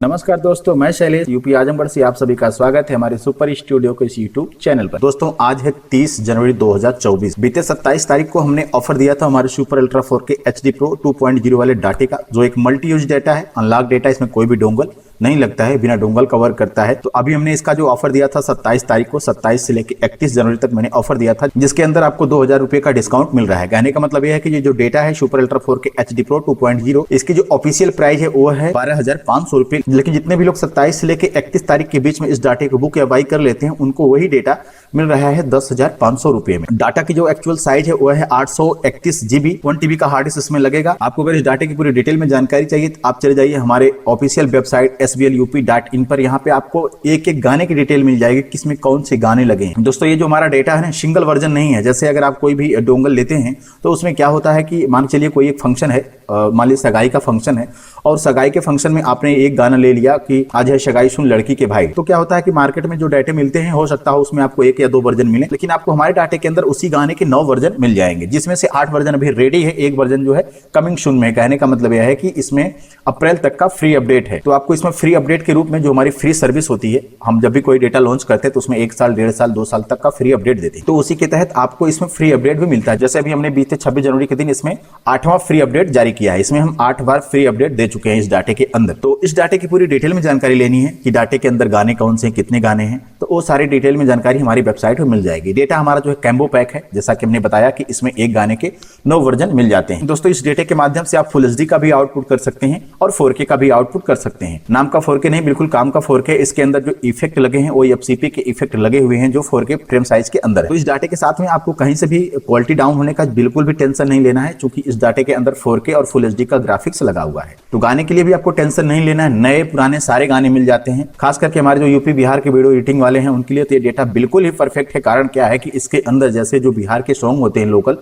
नमस्कार दोस्तों, मैं शैलेश यूपी आजमगढ़ से आप सभी का स्वागत है हमारे सुपर स्टूडियो के इस यूट्यूब चैनल पर। दोस्तों आज है 30 जनवरी 2024। बीते 27 तारीख को हमने ऑफर दिया था हमारे super ultra 4K HD Pro 2.0 वाले डाटे का, जो एक मल्टी यूज डाटा है, अनलॉक डाटा। इसमें कोई भी डोंगल नहीं लगता है, बिना डोंगल कवर करता है। तो अभी हमने इसका जो ऑफर दिया था 27 तारीख को, 27 से लेकर 31 जनवरी तक मैंने ऑफर दिया था, जिसके अंदर आपको 2000 रुपए का डिस्काउंट मिल रहा है। कहने का मतलब यह है कि ये जो डेटा है super ultra 4K HD Pro 2.0, इसकी जो ऑफिशियल प्राइस है वो है 12,500 रुपए। लेकिन जितने भी लोग 27 से लेकर 31 तारीख के बीच में इस डाटे को बुक या बाई कर लेते हैं, उनको वही डेटा मिल रहा है 10,500 रुपए में। डाटा की जो एक्चुअल साइज है वो है 831 GB, 1 TB का हार्ड डिस्क इसमें लगेगा। आपको अगर इस डाटे की पूरी डिटेल में जानकारी चाहिए तो आप चले जाइए हमारे ऑफिशियल वेबसाइट sblup.in पर। यहाँ पे आपको एक एक गाने की डिटेल मिल जाएगी, किसमें कौन से गाने लगे हैं। दोस्तों ये जो हमारा डेटा है ना, सिंगल वर्जन नहीं है। जैसे अगर आप कोई भी डोंगल लेते हैं तो उसमें क्या होता है कि मान चलिए कोई एक फंक्शन है, मान लीजिए सगाई का फंक्शन है, और सगाई के फंक्शन में आपने एक गाना ले लिया कि आज है सगाई सुन लड़की के भाई। तो क्या होता है कि मार्केट में जो डाटे मिलते हैं, हो सकता है उसमें आपको 1 या 2 वर्जन मिले, लेकिन आपको हमारे डाटे के अंदर उसी गाने के 9 वर्जन मिल जाएंगे, जिसमें से 8 वर्जन अभी रेडी है, 1 वर्जन जो है कमिंग सून में। कहने का मतलब यह है कि इसमें अप्रैल तक का फ्री अपडेट है। तो आपको इसमें फ्री अपडेट के रूप में जो हमारी फ्री सर्विस होती है, हम जब भी कोई डेटा लॉन्च करते हैं तो उसमें 1 साल, 1.5 साल, 2 साल तक का फ्री अपडेट देते हैं। तो उसी के तहत आपको इसमें फ्री अपडेट भी मिलता है। जैसे अभी हमने बीते 26 जनवरी के दिन इसमें 8वां फ्री अपडेट जारी किया है। इसमें हम 8 बार फ्री अपडेट दे चुके हैं इस डाटे के अंदर। तो इस डाटे की पूरी डिटेल में जानकारी लेनी है कि डाटे के अंदर गाने कौन से हैं, कितने गाने हैं, तो वो सारी डिटेल में जानकारी हमारी वेबसाइट पर मिल जाएगी। डेटा हमारा जो है कैम्बो पैक है, जैसा कि हमने बताया कि इसमें एक गाने के 9 वर्जन मिल जाते हैं। दोस्तों इस डेटे के माध्यम से आप फुल HD का भी आउटपुट कर सकते हैं और 4K का भी आउटपुट कर सकते हैं। नाम का 4K नहीं, बिल्कुल काम का 4K। इसके अंदर जो इफेक्ट लगे हैं वो FCP के इफेक्ट लगे हुए हैं, जो 4K फ्रेम साइज के अंदर है। तो इस डाटे के साथ में आपको कहीं से भी क्वालिटी डाउन होने का बिल्कुल भी टेंशन नहीं लेना है, क्योंकि इस डाटे के अंदर 4K और फुल HD का ग्राफिक्स लगा हुआ है। तो गाने के लिए भी आपको टेंशन नहीं लेना है, नए पुराने सारे गाने मिल जाते हैं। खास करके हमारे जो यूपी बिहार के वीडियो एडिटिंग वाले हैं उनके लिए तो ये डेटा बिल्कुल ही परफेक्ट है। कारण क्या है कि इसके अंदर जैसे जो बिहार के सॉन्ग होते हैं लोकल,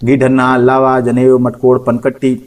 गिढ़न्ना, लावा, जनेऊ, मटकोड़, पनकट्टी,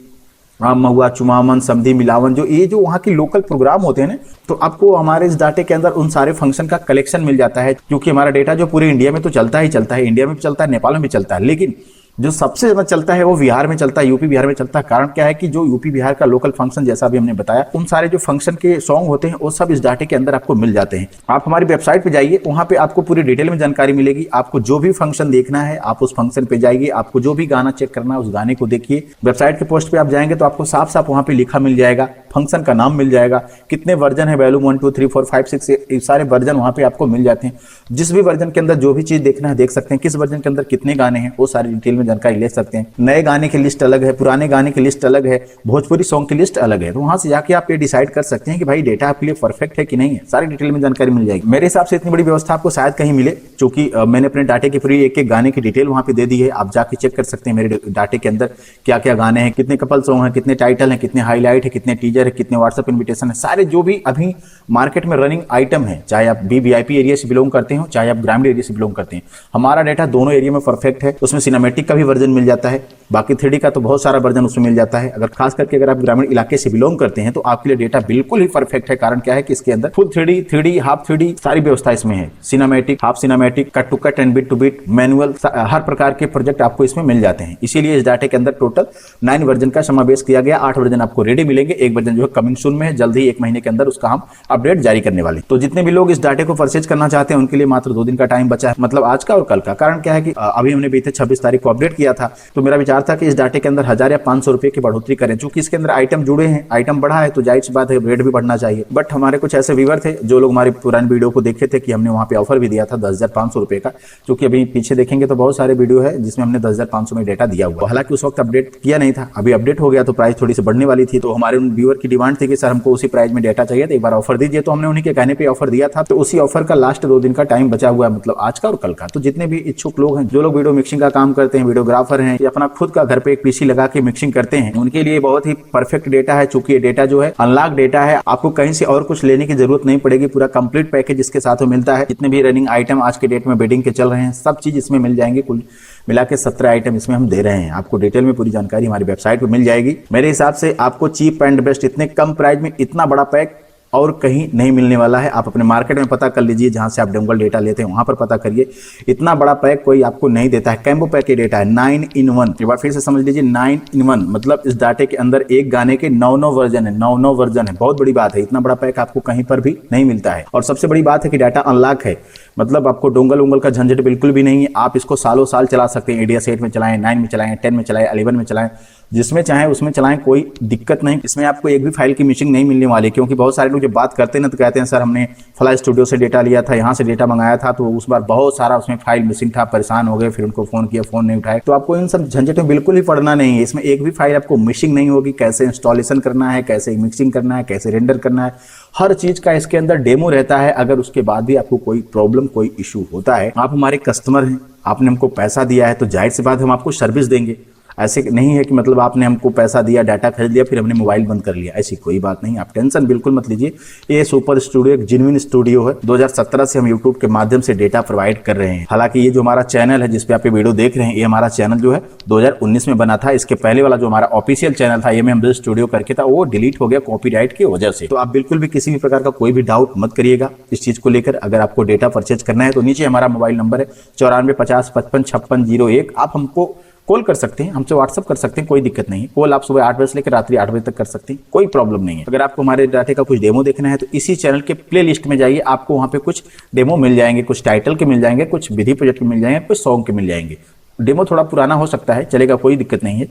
महुआ, चुमावन, समधी, मिलावन, जो ये जो वहाँ के लोकल प्रोग्राम होते हैं ना, तो आपको हमारे इस डाटे के अंदर उन सारे फंक्शन का कलेक्शन मिल जाता है। क्योंकि हमारा डेटा जो पूरे इंडिया में तो चलता ही चलता है, इंडिया में भी चलता है, नेपाल में भी चलता है, लेकिन जो सबसे ज्यादा चलता है वो बिहार में चलता है, यूपी बिहार में चलता है। कारण क्या है कि जो यूपी बिहार का लोकल फंक्शन, जैसा भी हमने बताया, उन सारे जो फंक्शन के सॉन्ग होते हैं वो सब इस डाटे के अंदर आपको मिल जाते हैं। आप हमारी वेबसाइट पे जाइए, वहां पे आपको पूरी डिटेल में जानकारी मिलेगी। आपको जो भी फंक्शन देखना है आप उस फंक्शन पे जाइए, आपको जो भी गाना चेक करना है उस गाने को देखिए। वेबसाइट के पोस्ट पे आप जाएंगे तो आपको साफ साफ वहां पे लिखा मिल जाएगा, फंक्शन का नाम मिल जाएगा, कितने वर्जन है, वैल्यूम 1 2 3 4 5 6, ये सारे वर्जन वहां पे आपको मिल जाते हैं। जिस भी वर्जन के अंदर जो भी चीज देखना है देख सकते हैं, किस वर्जन के अंदर कितने गाने हैं वो सारी डिटेल में जानकारी ले सकते हैं। नए गाने की लिस्ट अलग है, पुराने गाने की लिस्ट अलग है, भोजपुरी सॉन्ग की लिस्ट अलग है। तो वहां से जाके आप ये डिसाइड कर सकते हैं कि भाई डेटा आपके लिए परफेक्ट है कि नहीं है। सारी डिटेल में जानकारी मिल जाएगी। मेरे हिसाब से इतनी बड़ी व्यवस्था आपको शायद कहीं मिले, क्योंकि मैंने अपने डाटे की पूरी एक एक गाने की डिटेल वहां पे दे दी है। आप जाके चेक कर सकते हैं मेरे डाटे के अंदर क्या क्या गाने हैं, कितने कपल सॉन्ग है, कितने टाइटल है, कितने हाईलाइट है, कितने टीजर है, कितने व्हाट्सएप इन्विटेशन है। सारे जो भी अभी मार्केट में रनिंग आइटम है, चाहे आप VIP एरिया से बिलोंग करते हो, चाहे आप ग्रामीण एरिया से बिलोंग करते हैं, हमारा डेटा दोनों एरिया में परफेक्ट है। उसमें सिनेमैटिक का भी वर्जन मिल जाता है, बाकी 3D का तो बहुत सारा वर्जन उसमें मिल जाता है। अगर खास करके अगर आप ग्रामीण इलाके से बिलोंग करते हैं तो आपके लिए डेटा बिल्कुल ही परफेक्ट है। कारण क्या है कि इसके अंदर फुल 3D, हाफ 3D सारी व्यवस्था इसमें है। Cinematic, half cinematic, cut to cut and bit to bit, manual, हर प्रकार के प्रोजेक्ट आपको इसमें मिल जाते हैं। इसीलिए इस डाटे के अंदर टोटल 9 वर्जन का समावेश किया गया। 8 वर्जन आपको रेडी मिलेंगे, 1 वर्जन जो है कमिंग सून में है, जल्द ही 1 महीने के अंदर उसका हम अपडेट जारी करने वाले। तो जितने भी लोग इस डाटे को परचेज करना चाहते हैं उनके लिए मात्र 2 दिन का टाइम बचा है, मतलब आज का और कल का। कारण क्या है कि अभी हमने बीते 26 तारीख को अपडेट किया था, तो मेरा विचार था कि इस डाटे के अंदर 1000 या 500 रुपए की बढ़ोतरी करें। चूंकि इसके अंदर आइटम जुड़े हैं, आइटम बढ़ा है, तो जाहिर सी बात है रेट भी बढ़ना चाहिए। बट हमारे कुछ ऐसे व्यूअर थे जो लोग हमारे पुराने वीडियो को देखे थे कि हमने वहां पे ऑफर भी दिया था 10,500 रुपए का। क्योंकि अभी पीछे देखेंगे तो बहुत सारे वीडियो है जिसमें हमने 10,500 में डेटा दिया हुआ। हालांकि उस वक्त अपडेट किया नहीं था, अभी अपडेट हो गया तो प्राइस थोड़ी सी बढ़ने वाली थी। तो हमारे उन व्यूअर की डिमांड थी कि सर हमको उसी प्राइस में डेटा चाहिए, तो एक बार ऑफर दीजिए। तो हमने उन्हीं के कहने पे ऑफर दिया था। तो उसी ऑफर का लास्ट 2 दिन का टाइम बचा हुआ है, मतलब आज का और कल का। तो जितने भी इच्छुक लोग हैं, जो लोग वीडियो मिक्सिंग का काम करते हैं, वीडियोग्राफर हैं, या अपना खुद का घर पे एक PC लगा के मिक्सिंग करते हैं, उनके लिए बहुत ही परफेक्ट डेटा है। चूंकि ये डेटा जो है अनलॉक डेटा है, आपको कहीं से और कुछ लेने की जरूरत नहीं पड़ेगी। पूरा कंप्लीट पैकेज इसके साथ में मिलता है। जितने भी रनिंग आइटम आज के डेट में बिडिंग के चल रहे हैं, सब चीज इसमें मिल जाएंगे। कुल मिला के 17 आइटम इसमें हम दे रहे हैं। आपको डिटेल में पूरी जानकारी हमारी वेबसाइट पर मिल जाएगी। मेरे हिसाब से आपको चीप एंड बेस्ट, इतने कम प्राइस में इतना बड़ा पैक और कहीं नहीं मिलने वाला है। आप अपने मार्केट में पता कर लीजिए, जहां से आप डोंगल डेटा लेते हैं वहां पर पता करिए। इतना बड़ा पैक कोई आपको नहीं देता है। कैम्बो पैक ये डेटा है 9 in 1। एक बार फिर से समझ लीजिए, 9 in 1 मतलब इस डाटे के अंदर एक गाने के 9 वर्जन है, 9 वर्जन है। बहुत बड़ी बात है, इतना बड़ा पैक आपको कहीं पर भी नहीं मिलता है। और सबसे बड़ी बात है कि डाटा अनलॉक है, मतलब आपको डोंगल उंगल का झंझट बिल्कुल भी नहीं है। आप इसको सालों साल चला सकते हैं। एडिया 8 में चलाएं, 9 में चलाएं, 10 में चलाएं, 11 में चलाएं, जिसमें चाहे उसमें चलाएं, कोई दिक्कत नहीं। इसमें आपको एक भी फाइल की मिसिंग नहीं मिलने वाली, क्योंकि बहुत सारे लोग जब बात करते हैं ना तो कहते हैं सर हमने फ्लाई स्टूडियो से डेटा लिया था, यहाँ से डेटा मंगाया था, तो उस बार बहुत सारा उसमें फाइल मिसिंग था, परेशान हो गए, फिर उनको फोन किया, फोन नहीं उठाए। तो आपको इन सब झंझट में बिल्कुल ही पड़ना नहीं है। इसमें एक भी फाइल आपको मिसिंग नहीं होगी। कैसे इंस्टॉलेशन करना है, कैसे मिक्सिंग करना है, कैसे रेंडर करना है, हर चीज का इसके अंदर डेमो रहता है। अगर उसके बाद भी आपको कोई प्रॉब्लम, कोई इशू होता है, आप हमारे कस्टमर हैं, आपने हमको पैसा दिया है, तो जाहिर सी बात हम आपको सर्विस देंगे। ऐसे नहीं है कि मतलब आपने हमको पैसा दिया, डाटा खरीद लिया, फिर हमने मोबाइल बंद कर लिया, ऐसी कोई बात नहीं। आप टेंशन बिल्कुल मत लीजिए। ये सुपर स्टूडियो एक जेन्युइन स्टूडियो है। 2017 से हम यूट्यूब के माध्यम से डेटा प्रोवाइड कर रहे हैं। हालांकि ये जो हमारा चैनल है जिसपे आप ये वीडियो देख रहे हैं, ये हमारा चैनल जो है 2019 में बना था। इसके पहले वाला जो हमारा ऑफिशियल चैनल था एमएम स्टूडियो करके था, वो डिलीट हो गया कॉपीराइट की वजह से। तो आप बिल्कुल भी किसी भी प्रकार का कोई भी डाउट मत करिएगा इस चीज को लेकर। अगर आपको डेटा परचेज करना है तो नीचे हमारा मोबाइल नंबर है 94 50 55 56 01। आप हमको कॉल कर सकते हैं, हमसे व्हाट्सअप कर सकते हैं, कोई दिक्कत नहीं है। कॉल आप सुबह 8 बजे से लेकर रात्रि 8 बजे तक कर सकते हैं, कोई प्रॉब्लम नहीं है। अगर आपको हमारे डाटे का कुछ डेमो देखना है तो इसी चैनल के प्ले लिस्ट में जाइए, आपको वहाँ पे कुछ डेमो मिल जाएंगे, कुछ टाइटल के मिल जाएंगे, कुछ विधि प्रोजेक्ट के मिल जाएंगे, कुछ सॉन्ग के मिल जाएंगे। डेमो थोड़ा पुराना हो सकता है, चलेगा, कोई दिक्कत नहीं है।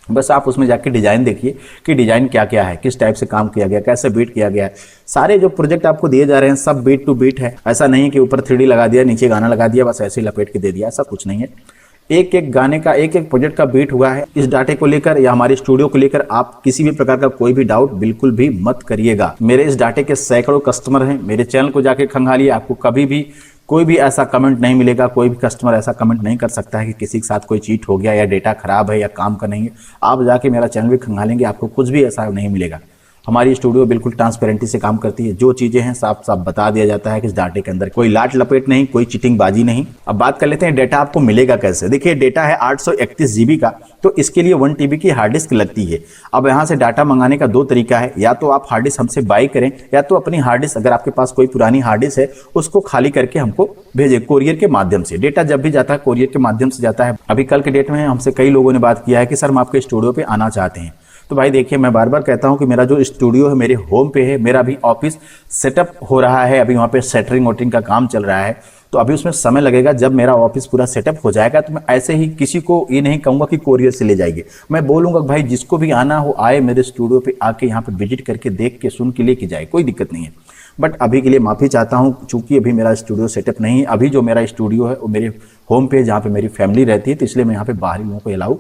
बस आप उसमें जाके डिजाइन देखिए कि डिजाइन क्या क्या है, किस टाइप से काम किया गया, कैसे बीट किया गया है। सारे जो प्रोजेक्ट आपको दिए जा रहे हैं सब बीट टू बीट है। ऐसा नहीं है कि ऊपर 3D लगा दिया, नीचे गाना लगा दिया, बस ऐसे ही लपेट के दे दिया, ऐसा कुछ नहीं है। एक एक गाने का, एक एक प्रोजेक्ट का बीट हुआ है। इस डाटे को लेकर या हमारे स्टूडियो को लेकर आप किसी भी प्रकार का कोई भी डाउट बिल्कुल भी मत करिएगा। मेरे इस डाटे के सैकड़ों कस्टमर हैं, मेरे चैनल को जाके खंगालिए, आपको कभी भी कोई भी ऐसा कमेंट नहीं मिलेगा। कोई भी कस्टमर ऐसा कमेंट नहीं कर सकता है कि किसी के साथ कोई चीट हो गया या डेटा खराब है या काम का नहीं है। आप जाके मेरा चैनल भी खंगालेंगे, आपको कुछ भी ऐसा नहीं मिलेगा। हमारी स्टूडियो बिल्कुल ट्रांसपेरेंटी से काम करती है। जो चीजें हैं साफ साफ बता दिया जाता है कि इस डाटे के अंदर कोई लाट लपेट नहीं, कोई चीटिंग बाजी नहीं। अब बात कर लेते हैं डेटा आपको मिलेगा कैसे। देखिए डेटा है 831 GB का, तो इसके लिए 1 TB की हार्ड डिस्क लगती है। अब यहाँ से डाटा मंगाने का 2 तरीका है, या तो आप हार्ड डिस्क हमसे बाई करें, या तो अपनी हार्ड डिस्क, अगर आपके पास कोई पुरानी हार्ड डिस्क है, उसको खाली करके हमको भेजे कोरियर के माध्यम से। डेटा जब भी जाता है कोरियर के माध्यम से जाता है। अभी कल के डेट में हमसे कई लोगों ने बात किया है कि सर हम आपके स्टूडियो पे आना चाहते हैं। तो भाई देखिए, मैं बार बार कहता हूं कि मेरा जो स्टूडियो है मेरे होम पे है, मेरा अभी ऑफिस सेटअप हो रहा है, अभी वहां पे सेटरिंग वोटरिंग का काम चल रहा है, तो अभी उसमें समय लगेगा। जब मेरा ऑफिस पूरा सेटअप हो जाएगा तो मैं ऐसे ही किसी को ये नहीं कहूंगा कि कोरियर से ले जाइए। मैं बोलूंगा भाई जिसको भी आना हो आए, मेरे स्टूडियो पे आके यहाँ पे विजिट करके देख के सुन के लेके जाए, कोई दिक्कत नहीं है। बट अभी के लिए माफी चाहता हूँ, चूंकि अभी मेरा स्टूडियो सेटअप नहीं है। अभी जो मेरा स्टूडियो है वो मेरे होम पे, जहाँ पे मेरी फैमिली रहती है, तो इसलिए मैं यहाँ पे बाहरी लोगों को अलाउ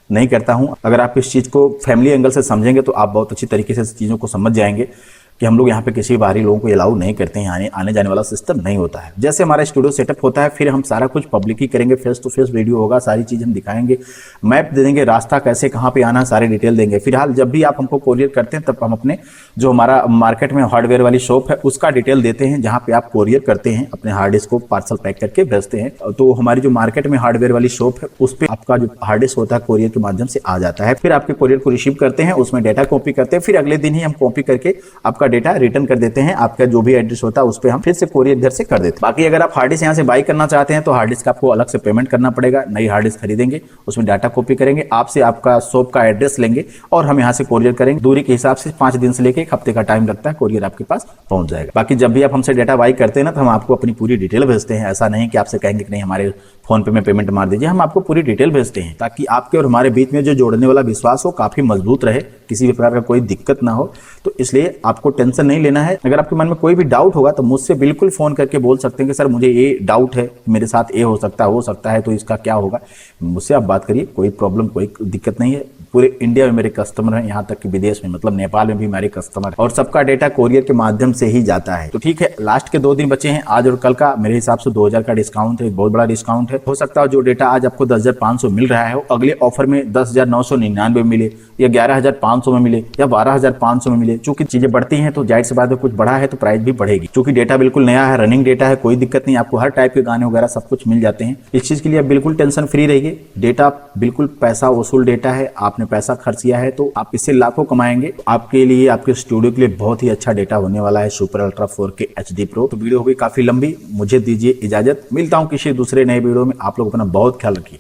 नहीं करता हूं। अगर आप इस चीज को फैमिली एंगल से समझेंगे तो आप बहुत अच्छी तरीके से चीजों को समझ जाएंगे कि हम लोग यहाँ पे किसी बाहरी लोगों को अलाउ नहीं करते हैं। आने जाने वाला सिस्टम नहीं होता है। जैसे हमारा स्टूडियो सेटअप होता है, फिर हम सारा कुछ पब्लिक ही करेंगे, फेस टू फेस वीडियो होगा, सारी चीज हम दिखाएंगे, मैप दे देंगे, रास्ता कैसे कहाँ पे आना, सारे डिटेल देंगे। फिलहाल जब भी आप हमको कोरियर करते हैं तब हम अपने जो हमारा मार्केट में हार्डवेयर वाली शॉप है उसका डिटेल देते हैं, जहाँ पे आप कोरियर करते हैं, अपने हार्ड डिस्क को पार्सल पैक करके भेजते हैं। तो हमारी जो मार्केट में हार्डवेयर वाली शॉप है उस पर आपका जो हार्ड डिस्क होता है कोरियर के माध्यम से आ जाता है। फिर आपके कोरियर को रिसीव करते हैं, उसमें डेटा कॉपी करते हैं, फिर अगले दिन ही हम कॉपी करके आपका डेटा रिटर्न कर देते हैं। आपका जो भी एड्रेस होता है उस पर हम फिर से कोरियर घर से कर देते हैं। बाकी अगर आप हार्ड डिस्क यहाँ से बाई करना चाहते हैं तो हार्ड डिस्क आपको अलग से पेमेंट करना पड़ेगा। नई हार्ड डिस्क खरीदेंगे, उसमें डाटा कॉपी करेंगे, आपसे आपका शॉप का एड्रेस लेंगे और हम यहाँ से कोरियर करेंगे। दूरी के हिसाब से 5 दिन से लेकर 1 हफ्ते का टाइम लगता है, कोरियर आपके पास पहुंच जाएगा। बाकी जब भी आप हमसे डाटा बाई करते हैं ना तो हम आपको अपनी पूरी डिटेल भेजते हैं। ऐसा नहीं कि आपसे कहेंगे कि नहीं हमारे फोन पे में पेमेंट मार दीजिए, हम आपको पूरी डिटेल भेजते हैं ताकि आपके और हमारे बीच में जो जोड़ने वाला विश्वास हो काफी मजबूत रहे, किसी भी प्रकार का कोई दिक्कत ना हो। तो इसलिए आपको टेंशन नहीं लेना है। अगर आपके मन में कोई भी डाउट होगा तो मुझसे बिल्कुल फोन करके बोल सकते हैं कि सर मुझे ये डाउट है, मेरे साथ ये हो सकता है, तो इसका क्या होगा। मुझसे आप बात करिए, कोई प्रॉब्लम, कोई दिक्कत नहीं है। पूरे इंडिया में मेरे कस्टमर हैं, यहाँ तक कि विदेश में, मतलब नेपाल में भी हमारे कस्टमर हैं, और सबका डेटा कोरियर के माध्यम से ही जाता है। तो ठीक है, लास्ट के 2 दिन बचे हैं, आज और कल का। मेरे हिसाब से 2000 का डिस्काउंट है, बहुत बड़ा डिस्काउंट है। हो सकता है जो डेटा आज आपको 10,500 मिल रहा है वो अगले ऑफर में 10,999 मिले, या 11,500 में मिले या 12,500 में मिले। चूंकि चीजें बढ़ती हैं तो जाहिर सी बात है कुछ बढ़ा है तो प्राइस भी बढ़ेगी। क्योंकि डेटा बिल्कुल नया है, रनिंग डेटा है, कोई दिक्कत नहीं, आपको हर टाइप के गाने वगैरह सब कुछ मिल जाते हैं। इस चीज के लिए आप बिल्कुल टेंशन फ्री रहिए। डेटा बिल्कुल पैसा वसूल डेटा है, आपने पैसा खर्च किया है तो आप इससे लाखों कमाएंगे। आपके लिए, आपके स्टूडियो के लिए बहुत ही अच्छा डेटा होने वाला है super ultra 4K HD Pro। तो वीडियो हो गई काफी लंबी, मुझे दीजिए इजाजत। मिलता हूं किसी दूसरे नए वीडियो में। आप लोग अपना बहुत ख्याल रखिए।